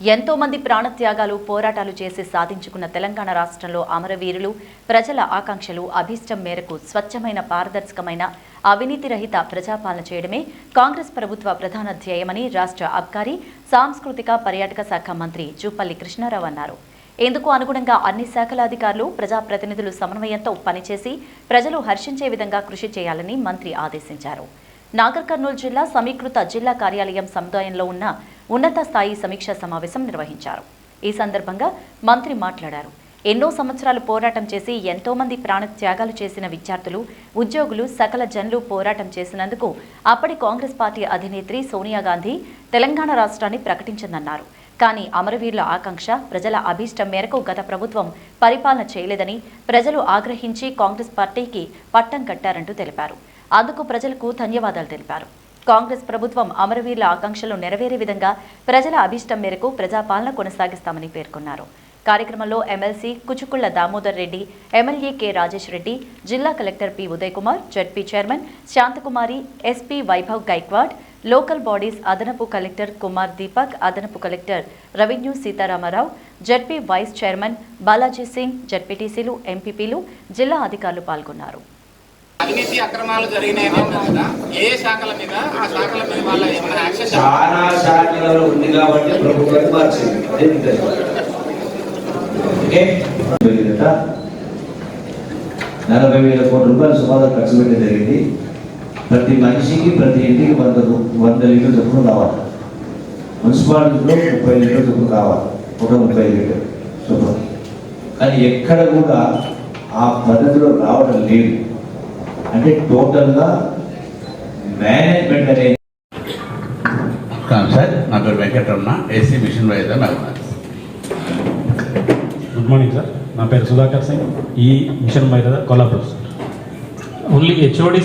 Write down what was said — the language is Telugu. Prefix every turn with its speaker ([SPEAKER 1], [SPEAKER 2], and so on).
[SPEAKER 1] ఎంతో మంది ప్రాణత్యాగాలు పోరాటాలు చేసి సాధించుకున్న తెలంగాణ రాష్ట్రంలో అమరవీరులు ప్రజల ఆకాంక్షలు అభీష్టం మేరకు స్వచ్ఛమైన పారదర్శకమైన అవినీతి రహిత ప్రజాపాలన చేయడమే కాంగ్రెస్ ప్రభుత్వ ప్రధాన ధ్యేయమని రాష్ట్ర అబ్కారీ సాంస్కృతిక పర్యాటక శాఖ మంత్రి జూపల్లి కృష్ణారావు అన్నారు. ఇందుకు అనుగుణంగా అన్ని శాఖల అధికారులు ప్రజాప్రతినిధులు సమన్వయంతో పనిచేసి ప్రజలు హర్షించే విధంగా కృషి చేయాలని మంత్రి ఆదేశించారు. నాగర్ కర్నూలు జిల్లా సమీకృత జిల్లా కార్యాలయం సముదాయంలో ఉన్న ఉన్నత స్థాయి సమీక్షా సమావేశం నిర్వహించారు. ఈ సందర్భంగా మంత్రి మాట్లాడారు. ఎన్నో సంవత్సరాలు పోరాటం చేసి ఎంతో మంది ప్రాణత్యాగాలు చేసిన విద్యార్థులు, ఉద్యోగులు, సకల జనులు పోరాటం చేసినందుకు అప్పటి కాంగ్రెస్ పార్టీ అధినేత్రి సోనియా గాంధీ తెలంగాణ రాష్ట్రాన్ని ప్రకటించిందన్నారు. కానీ అమరవీరుల ఆకాంక్ష ప్రజల అభీష్టం మేరకు గత ప్రభుత్వం పరిపాలన చేయలేదని ప్రజలు ఆగ్రహించి కాంగ్రెస్ పార్టీకి పట్టం కట్టారంటూ తెలిపారు. అందుకు ప్రజలకు ధన్యవాదాలు తెలిపారు. కాంగ్రెస్ ప్రభుత్వం అమరవీరుల ఆకాంక్షలు నెరవేరే విధంగా ప్రజల అభీష్టం మేరకు ప్రజాపాలన కొనసాగిస్తామని పేర్కొన్నారు. కార్యక్రమంలో MLC Kuchukulla Damodar Reddy, MLA K Rajesh Reddy, జిల్లా collector P Uday Kumar, ZP chairman Shanthakumari, SP Vaibhav Gaikwad, local bodies అదనపు కలెక్టర్ కుమార్ దీపక్, అదనపు collector revenue Sitaramarao, ZP vice chairman Balaji Singh, జడ్పీటీసీలు, ఎంపీపీలు, జిల్లా అధికారులు పాల్గొన్నారు.
[SPEAKER 2] అవినీతి అక్రమాలు జరిగినాయి కదా, ఏ శాఖల మీద ఆ శాఖల మీద వాళ్ళ ఏమైనా యాక్షన్
[SPEAKER 3] చాలా శాఖలలో ఉంది కాబట్టి ప్రభుత్వం మార్చింది. 40,000 కోట్ల రూపాయలు సుమారు ఖర్చు పెట్టే జరిగింది. ప్రతి మనిషికి ప్రతి ఇంటికి 100 లీటర్ల చొప్పున కావాలి. మున్సిపాలిటీలో 30 లీటర్ల చొప్పున కావాలి, ఒక 30 లీటర్ చొప్పున. కానీ ఎక్కడ కూడా ఆ పద్ధతిలో రావడం లేదు. అంటే టోటల్గా మేనేజ్మెంట్ అనేది.
[SPEAKER 4] సార్, నా పేరు వెంకటరమణ, ఏసీ మిషన్ వైద్య మెహబూబాబాద్.
[SPEAKER 5] గుడ్ మార్నింగ్ సార్, నా పేరు సుధాకర్ సింగ్, ఈ మిషన్ వైద్య కొల్లాపూర్ సార్. Only HOD